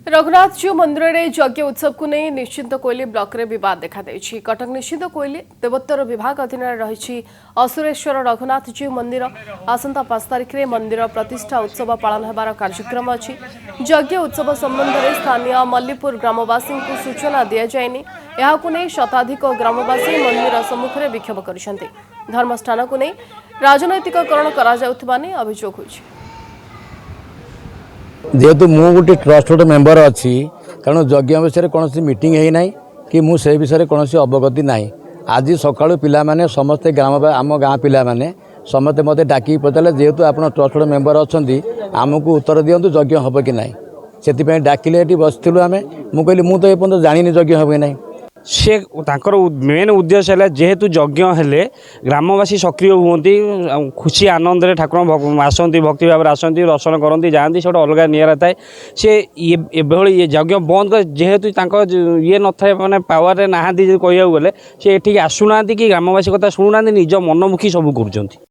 रघुनाथजीउ मंदिर में यज्ञ उत्सव को नहीं निश्चिंत कोइली ब्लॉक रे विवाद देखा देछि। कटक निश्चिंत कोइली देवोत्तर विभाग अधीन रही असुरेश्वर रघुनाथजीउ मंदिर आसंता 5 तारिख में मंदिर प्रतिष्ठा उत्सव पालन होबार कार्यक्रम अछि। यज्ञ उत्सव संबंध में स्थानीय मल्लीपुर ग्रामवासी को सूचना दि जाएनि। यहाकु नहीं शताधिक ग्रामवासी मंदिर सम्मुख में विक्षोभ करिसेंति। धर्मस्थान को नहीं राजनैतिककरण करा जाउथिबा ने अभियोग होछि। जेहेतु मु गोटे ट्रस्ट गोटे मेम्बर अच्छी कारण यज्ञ विषय कौन मीटिंग है ना कि मुझे विषय कौन अवगति ना। आज सका पिला समस्ते ग्राम आम गाँ पिला समस्ते मत डाक पचारे जेहेतु आप ट्रस्ट गोटे मेम्बर अच्छा आमको उत्तर दिंतु यज्ञ हम कि ना से डाकिले ये बसलु आम मुझे मुझे ये जानी यज्ञ हम कि ना। से मेन उद्देश्य है जेहेतु यज्ञ हेले ग्रामवासी सक्रिय हमें खुशी आनंद ठाकुर आसती भक्ति भाव आसती दर्शन करती जाती से अलग निरा थाए से ये यज्ञ बंद कर जेहेतु ये न था मैंने पावर ना कह गले से ये आसुना कि ग्रामवासी कथा शुणुना निज मनमुखी सब कर।